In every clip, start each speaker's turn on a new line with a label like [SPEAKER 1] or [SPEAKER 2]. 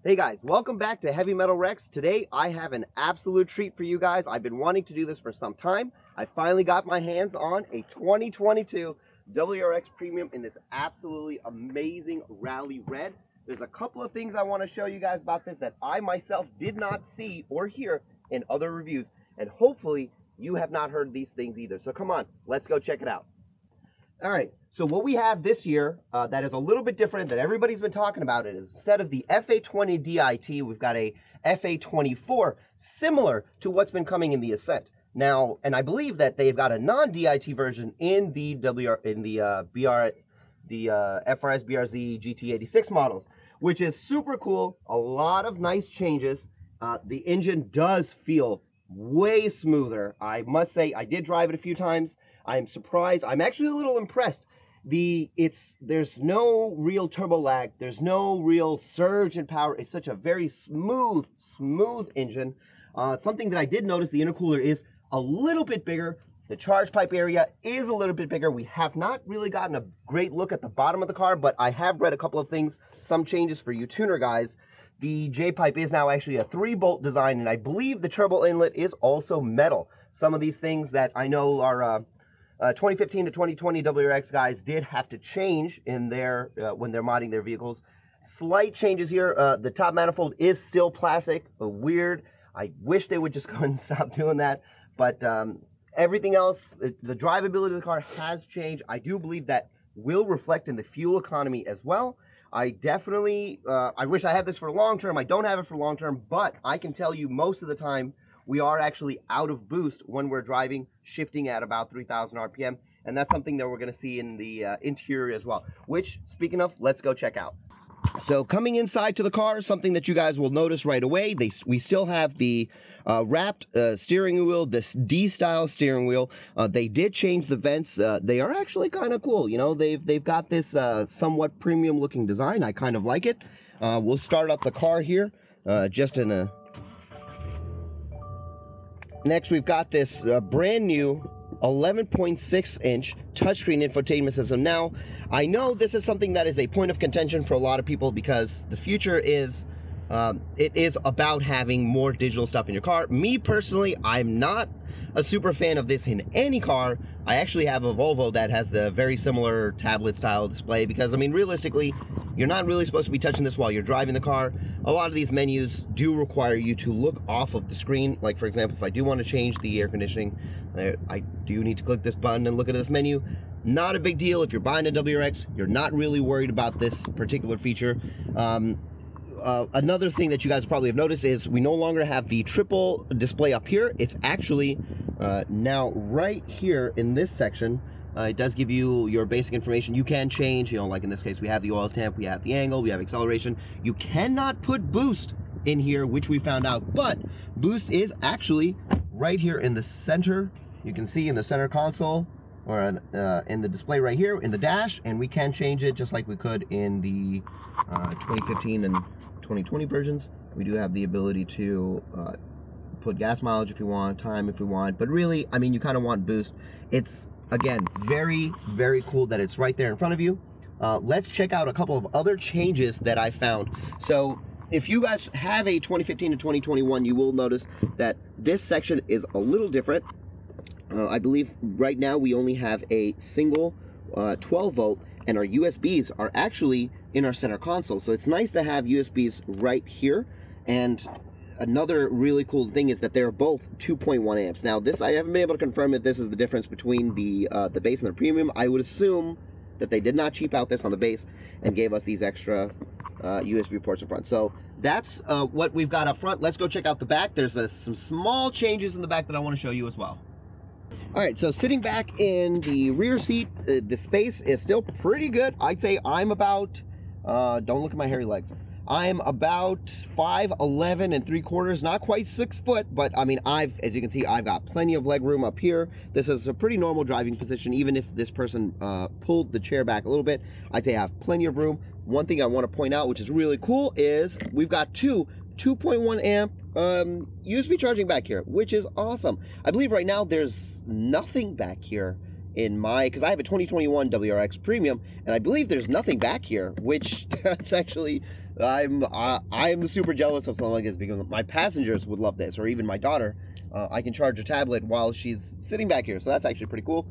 [SPEAKER 1] Hey guys, welcome back to Heavy Metal Rex. Today I have an absolute treat for you guys. I've been wanting to do this for some time. I finally got my hands on a 2022 WRX Premium in this absolutely amazing rally red. There's a couple of things I want to show you guys about this that I myself did not see or hear in other reviews, and hopefully you have not heard these things either. So come on, let's go check it out. All right, so what we have this year that is a little bit different that everybody's been talking about it is instead of the FA20 DIT, we've got a FA24 similar to what's been coming in the Ascent. Now, and I believe that they've got a non-DIT version in the FRS BRZ GT86 models, which is super cool. A lot of nice changes. The engine does feel way smoother. I must say, I did drive it a few times. I'm surprised. I'm actually a little impressed. There's no real turbo lag. There's no real surge in power. It's such a very smooth engine. Something that I did notice, the intercooler is a little bit bigger. The charge pipe area is a little bit bigger. We have not really gotten a great look at the bottom of the car, but I have read a couple of things, some changes for you tuner guys. The J-pipe is now actually a 3-bolt design, and I believe the turbo inlet is also metal. Some of these things that I know are 2015 to 2020 WRX guys did have to change in their when they're modding their vehicles. Slight changes here. The top manifold is still plastic. Weird. I wish they would just go and stop doing that. But everything else, the drivability of the car has changed. I do believe that will reflect in the fuel economy as well. I definitely, I wish I had this for long term. I don't have it for long term, but I can tell you most of the time we are actually out of boost when we're driving, shifting at about 3,000 RPM. And that's something that we're going to see in the interior as well, which, speaking of, let's go check out. So coming inside to the car, something that you guys will notice right away, we still have the wrapped steering wheel, this D-style steering wheel. They did change the vents. They are actually kind of cool. You know, they've got this somewhat premium looking design. I kind of like it. We'll start up the car here just in a... Next, we've got this brand new 11.6-inch touchscreen infotainment system. Now, I know this is something that is a point of contention for a lot of people because the future is, it is about having more digital stuff in your car. Me personally, I'm not a super fan of this in any car. I actually have a Volvo that has the very similar tablet style display because, I mean, realistically, you're not really supposed to be touching this while you're driving the car. A lot of these menus do require you to look off of the screen. Like, for example, if I do want to change the air conditioning, I do need to click this button and look at this menu. Not a big deal. If you're buying a WRX, you're not really worried about this particular feature. Another thing that you guys probably have noticed is we no longer have the triple display up here. It's actually now right here in this section. It does give you your basic information. You can change, you know, like in this case, we have the oil temp, we have the angle, we have acceleration. You cannot put boost in here, which we found out, but boost is actually right here in the center. You can see in the center console, or in the display right here in the dash, and we can change it just like we could in the 2015 and 2020 versions. We do have the ability to put gas mileage if you want, time if you want, but really, I mean, you kind of want boost. It's, again, very, very cool that it's right there in front of you. Let's check out a couple of other changes that I found. So if you guys have a 2015 to 2021, you will notice that this section is a little different. I believe right now we only have a single 12 volt, and our USBs are actually in our center console. So it's nice to have USBs right here. And another really cool thing is that they're both 2.1 amps. Now this, I haven't been able to confirm if this is the difference between the base and the premium. I would assume that they did not cheap out this on the base and gave us these extra USB ports in front. So that's what we've got up front. Let's go check out the back. There's some small changes in the back that I want to show you as well. All right, so sitting back in the rear seat, the space is still pretty good. I'd say I'm about, don't look at my hairy legs. I'm about 5'11 3/4, not quite 6 foot, but I mean, as you can see, I've got plenty of leg room up here. This is a pretty normal driving position. Even if this person pulled the chair back a little bit, I'd say I have plenty of room. One thing I want to point out, which is really cool, is we've got two 2.1 amp USB charging back here, which is awesome. I believe right now there's nothing back here in my, because I have a 2021 WRX Premium, and I believe there's nothing back here, which that's actually I'm super jealous of something like this because my passengers would love this, or even my daughter. I can charge a tablet while she's sitting back here, so that's actually pretty cool.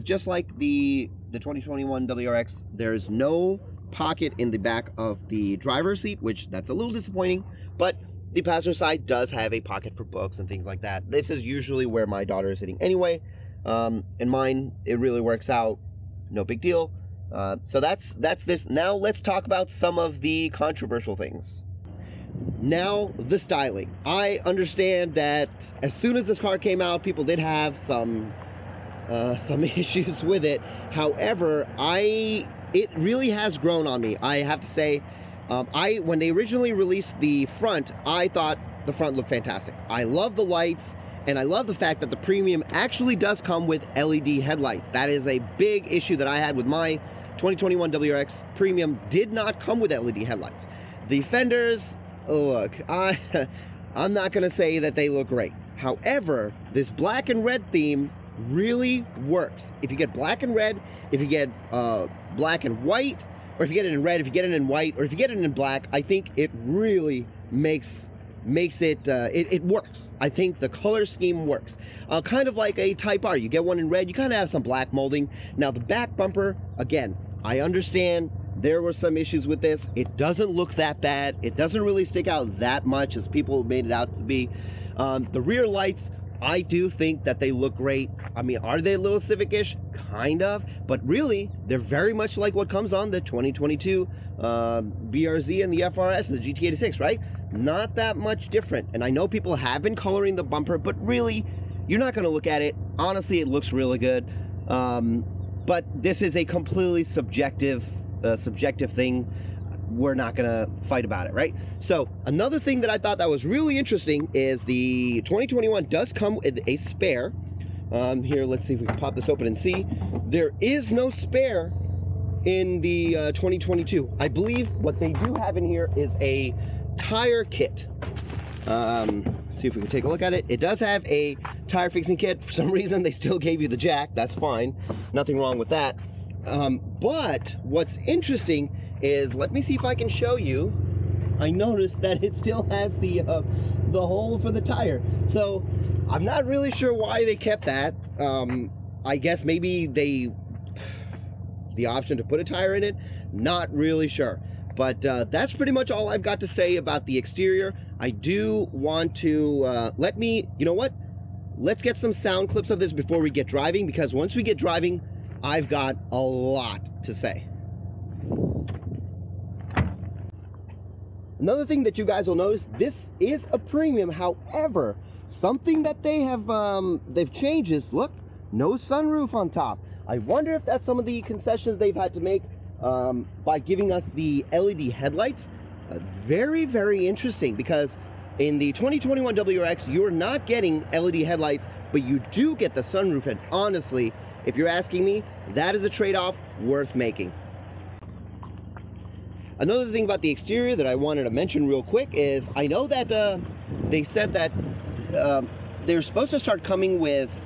[SPEAKER 1] Just like the 2021 WRX, there's no pocket in the back of the driver's seat, which that's a little disappointing, but the passenger side does have a pocket for books and things like that. This is usually where my daughter is sitting anyway. In mine, it really works out, no big deal. So that's this. Now let's talk about some of the controversial things. Now, the styling. I understand that as soon as this car came out, people did have some issues with it. However, it really has grown on me. I have to say, when they originally released the front, I thought the front looked fantastic. I love the lights, and I love the fact that the Premium actually does come with LED headlights. That is a big issue that I had with my 2021 WRX Premium. Did not come with LED headlights. The fenders, look, I'm not gonna say that they look great. However, this black and red theme really works. If you get black and red, if you get black and white, or if you get it in red, if you get it in white, or if you get it in black, I think it really makes it, it works. I think the color scheme works. Kind of like a Type R. You get one in red, you kind of have some black molding. Now the back bumper, again, I understand there were some issues with this. It doesn't look that bad. It doesn't really stick out that much as people made it out to be. The rear lights, I do think that they look great. I mean, are they a little Civic-ish? Kind of, but really, they're very much like what comes on the 2022 BRZ and the FRS and the GT86, right? Not that much different. And I know people have been coloring the bumper, but really, you're not going to look at it. Honestly, it looks really good. But this is a completely subjective thing. We're not gonna fight about it, right? So another thing that I thought that was really interesting is the 2021 does come with a spare. Here, let's see if we can pop this open and see. There is no spare in the 2022. I believe what they do have in here is a tire kit. See if we can take a look at it. It does have a tire fixing kit. For some reason, they still gave you the jack. That's fine. Nothing wrong with that. But what's interesting is, let me see if I can show you. I noticed that it still has the hole for the tire. So I'm not really sure why they kept that. I guess maybe the option to put a tire in it. Not really sure. But that's pretty much all I've got to say about the exterior. I do want to you know what? Let's get some sound clips of this before we get driving, because once we get driving, I've got a lot to say. Another thing that you guys will notice, this is a Premium. However, something that they have they've changed is, look, no sunroof on top. I wonder if that's some of the concessions they've had to make by giving us the LED headlights. Very, very interesting, because in the 2021 WRX, you're not getting LED headlights, but you do get the sunroof. And honestly, if you're asking me, that is a trade-off worth making. Another thing about the exterior that I wanted to mention real quick is, I know that they said that they're supposed to start coming with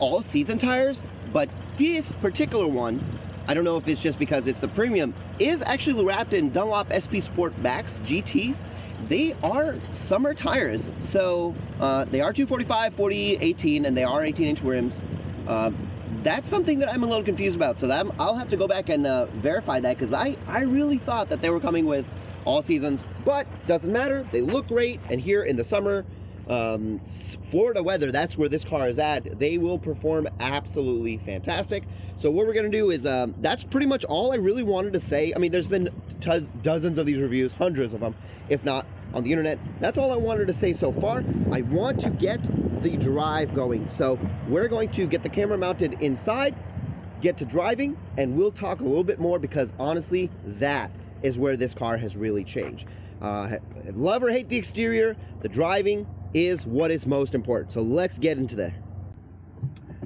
[SPEAKER 1] all-season tires, but this particular one, I don't know if it's just because it's the Premium, is actually wrapped in Dunlop SP Sport Max GTs. They are summer tires, so they are 245, 40, 18, and they are 18-inch rims. That's something that I'm a little confused about, so that I'll have to go back and verify that, because I really thought that they were coming with all seasons, but doesn't matter. They look great, and here in the summer, Florida weather, that's where this car is at. They will perform absolutely fantastic. So what we're going to do is, that's pretty much all I really wanted to say. I mean, there's been dozens of these reviews, hundreds of them, if not, on the internet. That's all I wanted to say so far. I want to get the drive going. So we're going to get the camera mounted inside, get to driving, and we'll talk a little bit more, because honestly, that is where this car has really changed. Love or hate the exterior, the driving is what is most important. So let's get into that.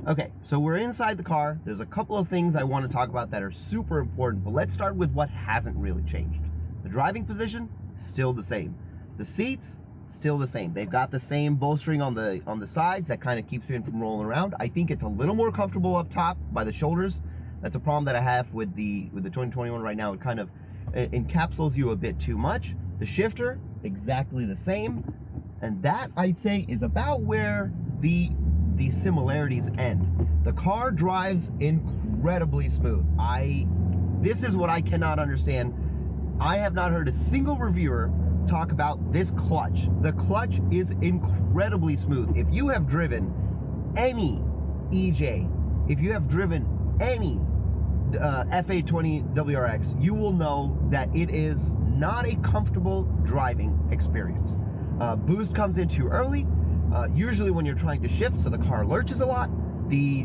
[SPEAKER 1] Okay, so we're inside the car. There's a couple of things I want to talk about that are super important, but let's start with what hasn't really changed. The driving position, still the same. The seats, still the same. They've got the same bolstering on the sides that kind of keeps you in from rolling around. I think it's a little more comfortable up top by the shoulders. That's a problem that I have with the 2021 right now. It kind of encapsulates you a bit too much. The shifter, exactly the same. And that, I'd say, is about where the similarities end. The car drives incredibly smooth. This is what I cannot understand. I have not heard a single reviewer talk about this clutch. The clutch is incredibly smooth. If you have driven any EJ, if you have driven any F820 WRX, you will know that it is not a comfortable driving experience. Boost comes in too early, usually when you're trying to shift, so the car lurches a lot. The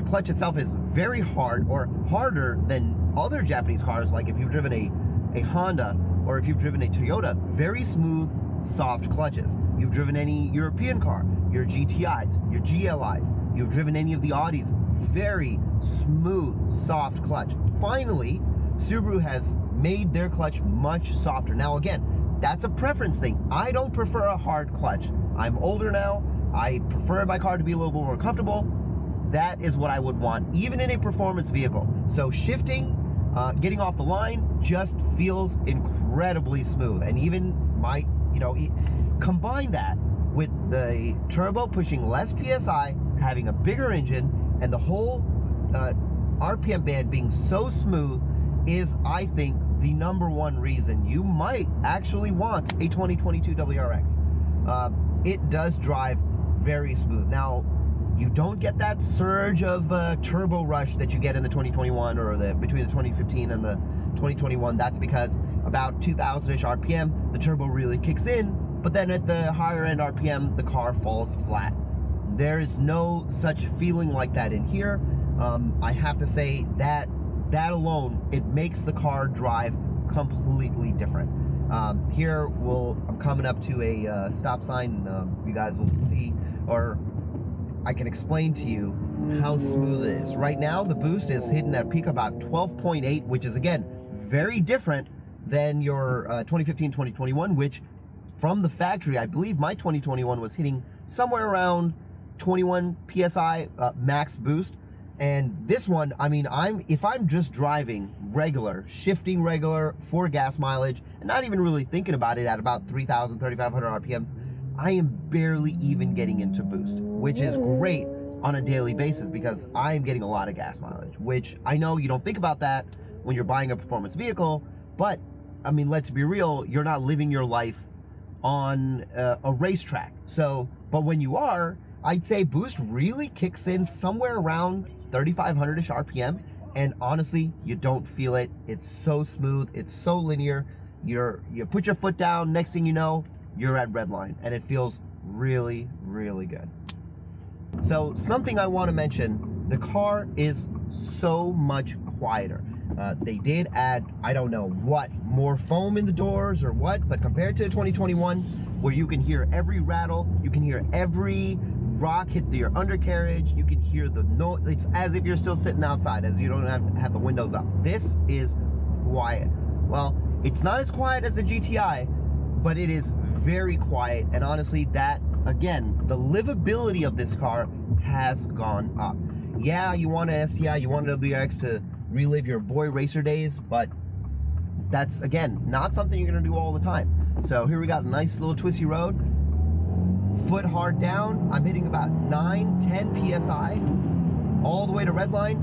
[SPEAKER 1] clutch itself is very hard, or harder than other Japanese cars, like if you've driven a Honda or if you've driven a Toyota. Very smooth, soft clutches. You've driven any European car, your GTIs, your GLIs, you've driven any of the Audis, very smooth, soft clutch. Finally, Subaru has made their clutch much softer. Now again, that's a preference thing. I don't prefer a hard clutch. I'm older now. I prefer my car to be a little bit more comfortable. That is what I would want, even in a performance vehicle. So shifting, getting off the line just feels incredibly smooth. And even combine that with the turbo pushing less PSI, having a bigger engine, and the whole RPM band being so smooth is, I think, the #1 reason you might actually want a 2022 WRX. It does drive very smooth. Now, you don't get that surge of turbo rush that you get in the 2021 or between the 2015 and the 2021. That's because about 2,000-ish RPM, the turbo really kicks in, but then at the higher end RPM, the car falls flat. There is no such feeling like that in here. I have to say that alone, it makes the car drive completely different. Here, I'm coming up to a stop sign. You guys will see, or I can explain to you how smooth it is. Right now, the Boost is hitting at a peak about 12.8, which is, again, very different than your 2015-2021, which from the factory, I believe my 2021 was hitting somewhere around 21 PSI max boost. And this one, I mean, if I'm just driving regular, shifting regular for gas mileage, and not even really thinking about it at about 3,000, 3,500 RPMs, I am barely even getting into boost, which is great on a daily basis because I'm getting a lot of gas mileage, which I know you don't think about that when you're buying a performance vehicle, but I mean, let's be real, you're not living your life on a racetrack. So, but when you are, I'd say boost really kicks in somewhere around 3,500-ish RPM, and honestly, you don't feel it. It's so smooth, it's so linear. You put your foot down, next thing you know, you're at redline, and it feels really, really good. So something I want to mention, the car is so much quieter. They did add, I don't know what, more foam in the doors or what, but compared to 2021, where you can hear every rattle, you can hear every rock hit your undercarriage, you can hear the noise. It's as if you're still sitting outside, as you don't have the windows up. This is quiet. Well, it's not as quiet as a GTI, but it is very quiet, and honestly, that, again, the livability of this car has gone up. Yeah, you want an STI, you want a WRX to relive your boy racer days, but that's, again, not something you're gonna do all the time. So here we got a nice little twisty road, foot hard down. I'm hitting about 9-10 PSI all the way to redline.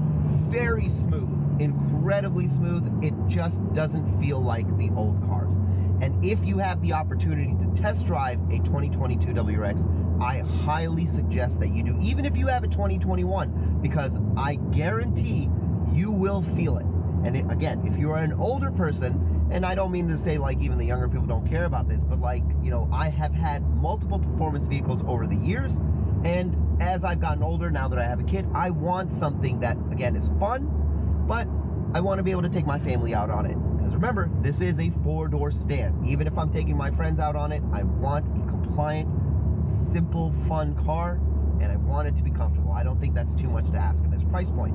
[SPEAKER 1] Very smooth, incredibly smooth. It just doesn't feel like the old cars. And if you have the opportunity to test drive a 2022 WRX, I highly suggest that you do, even if you have a 2021, because I guarantee you will feel it. And again, if you are an older person, and I don't mean to say like even the younger people don't care about this, but like, you know, I have had multiple performance vehicles over the years, and as I've gotten older, now that I have a kid, I want something that, again, is fun, but I want to be able to take my family out on it. Because remember, this is a 4-door sedan. Even if I'm taking my friends out on it, I want a compliant, simple, fun car, and I want it to be comfortable. I don't think that's too much to ask at this price point.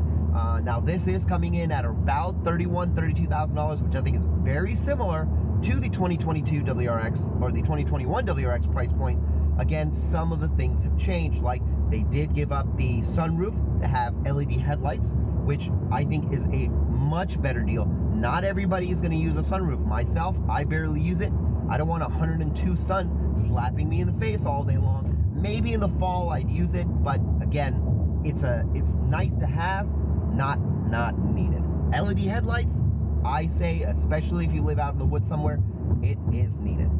[SPEAKER 1] Now, this is coming in at about $31,000, $32,000, which I think is very similar to the 2022 WRX or the 2021 WRX price point. Again, some of the things have changed, like they did give up the sunroof to have LED headlights, which I think is a much better deal. Not everybody is going to use a sunroof. Myself, I barely use it. I don't want 102 sun slapping me in the face all day long. Maybe in the fall I'd use it, but again, it's nice to have, not needed. LED headlights, I say, especially if you live out in the woods somewhere, it is needed.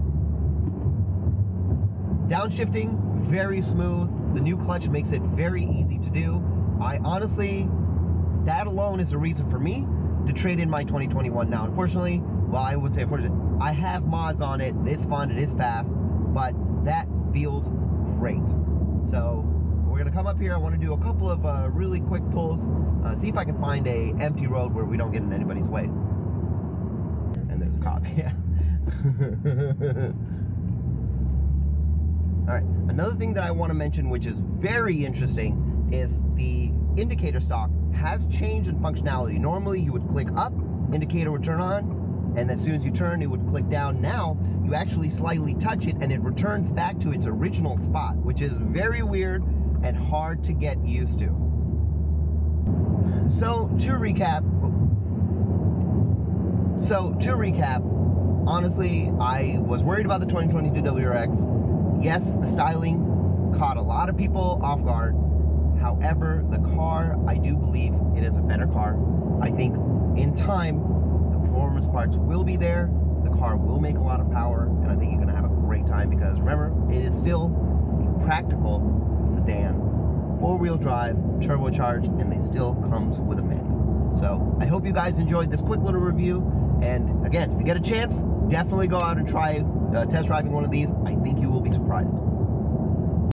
[SPEAKER 1] Downshifting, very smooth. The new clutch makes it very easy to do. I honestly, that alone is a reason for me to trade in my 2021 now. Unfortunately, well, I would say unfortunately, I have mods on it. It is fun, it is fast, but that feels great. So we're gonna come up here. I want to do a couple of really quick pulls, see if I can find a empty road where we don't get in anybody's way. And there's a cop, yeah. All right, another thing that I want to mention, which is very interesting, is the indicator stock has changed in functionality. Normally you would click up, indicator would turn on, and then as soon as you turn, it would click down. Now you actually slightly touch it and it returns back to its original spot, which is very weird and hard to get used to. So to recap, honestly, I was worried about the 2022 WRX. Yes, the styling caught a lot of people off guard. However, the car, I do believe it is a better car. I think in time, the performance parts will be there. The car will make a lot of power, and I think you're gonna have a great time because remember, it is still a practical sedan, 4-wheel drive, turbocharged, and it still comes with a manual. So I hope you guys enjoyed this quick little review. And again, if you get a chance, definitely go out and try test driving one of these. I think you will be surprised.